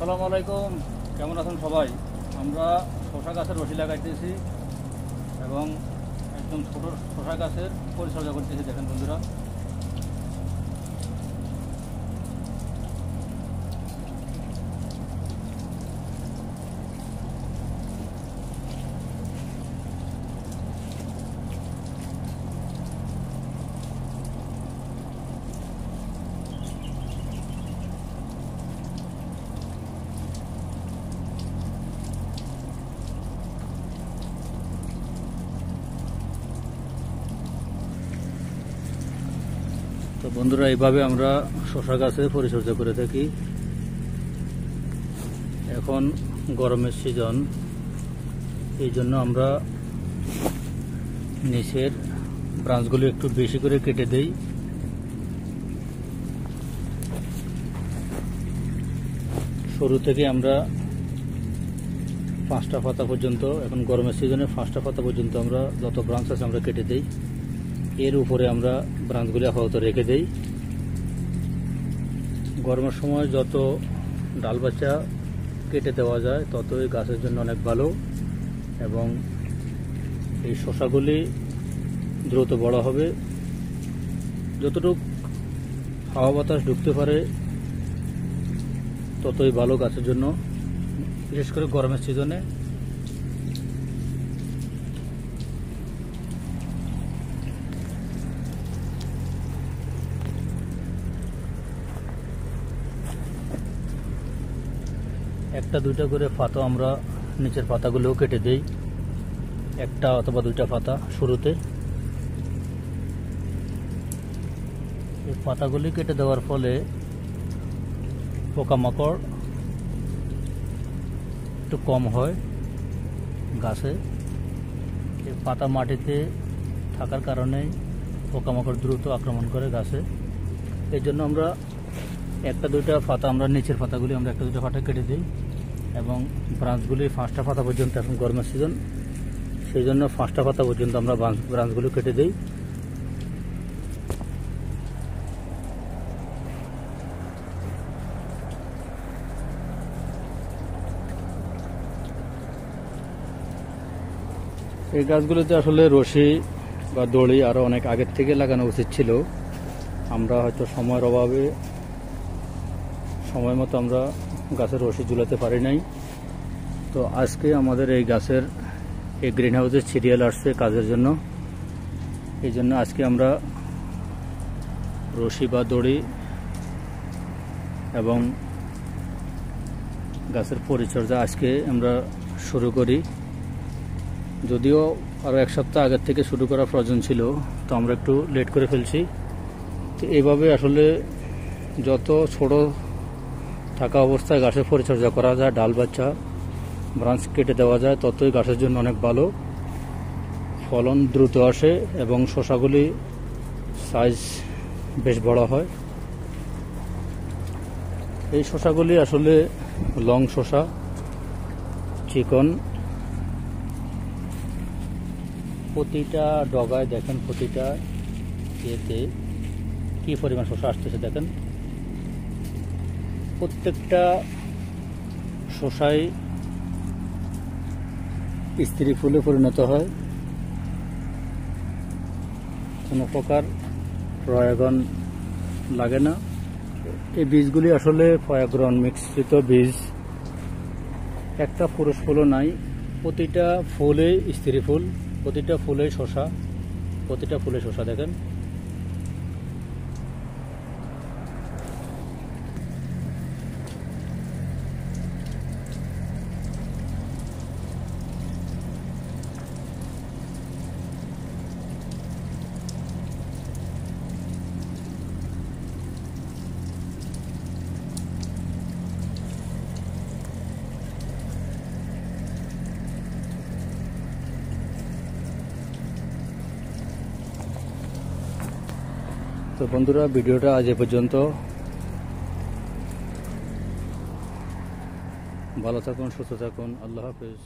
আসসালামু আলাইকুম, কেমন আছেন সবাই? আমরা শসা গাছের রশি লাগাইতেছি এবং একদম ছোট শসা গাছের পরিচর্যা করতেছি। দেখেন বন্ধুরা, তো বন্ধুরা এইভাবে আমরা শসা গাছের পরিচর্যা করে থাকি। এখন গরমের সিজন, এই জন্য আমরা নিচের ব্রাঞ্চগুলো একটু বেশি করে কেটে দেই। শুরু থেকে আমরা 5টা পাতা পর্যন্ত, এখন গরমের সিজনে 5টা পাতা পর্যন্ত আমরা যত ব্রাঞ্চ আছে আমরা কেটে দেই। এর উপরে আমরা ব্রাঞ্চগুলি আপাতত রেখে দেই। গরমের সময় যত ডাল বাচ্চা কেটে দেওয়া যায় ততই গাছের জন্য অনেক ভালো এবং এই শসাগুলি দ্রুত বড় হবে। যতটুকু হাওয়া বাতাস ঢুকতে পারে ততই ভালো গাছের জন্য, বিশেষ করে গরমের সিজনে। একটা দুইটা করে পাতা আমরা নিচের পাতাগুলোও কেটে দেই, একটা অথবা 2টা পাতা শুরুতে। এই পাতাগুলি কেটে দেওয়ার ফলে পোকামাকড় একটু কম হয় গাছে। এই পাতা মাটিতে থাকার কারণে পোকামাকড় দ্রুত আক্রমণ করে গাছে। এই জন্য আমরা একটা দুইটা পাতা, আমরা নিচের পাতাগুলি আমরা একটা দুটো পাতা কেটে দিই এবং ব্রাঞ্চগুলি 5টা পাতা পর্যন্ত, এখন গরমের সিজন সেই জন্য 5টা পাতা পর্যন্ত আমরা ব্রাঞ্চগুলো কেটে দিই। এই গাছগুলোতে আসলে রশি বা দড়ি আরো অনেক আগের থেকে লাগানো উচিত ছিল। আমরা হয়তো সময়ের অভাবে সময় মতো আমরা গাছের রশি ঝুলাতে পারি নাই। তো আজকে আমাদের এই গাছের এই গ্রিন হাউসের সিরিয়াল আসছে কাজের জন্য, এই জন্য আজকে আমরা রশি বা দড়ি এবং গাছের পরিচর্যা আজকে আমরা শুরু করি। যদিও আরও 1 সপ্তাহ আগের থেকে শুরু করা প্রয়োজন ছিল, তো আমরা একটু লেট করে ফেলছি। তো এইভাবে আসলে যত ছোট থাকা অবস্থায় গাছের পরিচর্যা করা যায়, ডাল বাচ্চা ব্রাঞ্চ কেটে দেওয়া যায়, ততই গাছের জন্য অনেক ভালো। ফলন দ্রুত আসে এবং শসাগুলি সাইজ বেশ বড় হয়। এই শসাগুলি আসলে লং শসা, চিকন। প্রতিটা ডগায় দেখেন, প্রতিটা এতে কি পরিমাণ শসা আসতেছে দেখেন। প্রত্যেকটা শসাই স্ত্রী ফুলে পরিণত হয়, কোনো প্রকার পরাগন লাগে না। এই বীজগুলি আসলে পরাগন মিশ্রিত বীজ, একটা পুরুষ ফুলও নাই। প্রতিটা ফুলে স্ত্রী ফুল, প্রতিটা ফুলে শসা, প্রতিটা ফুলে শসা দেখেন। তো বন্ধুরা, ভিডিওটা আজ এ পর্যন্ত। ভালো থাকুন, সুস্থ থাকুন, আল্লাহ হাফেজ।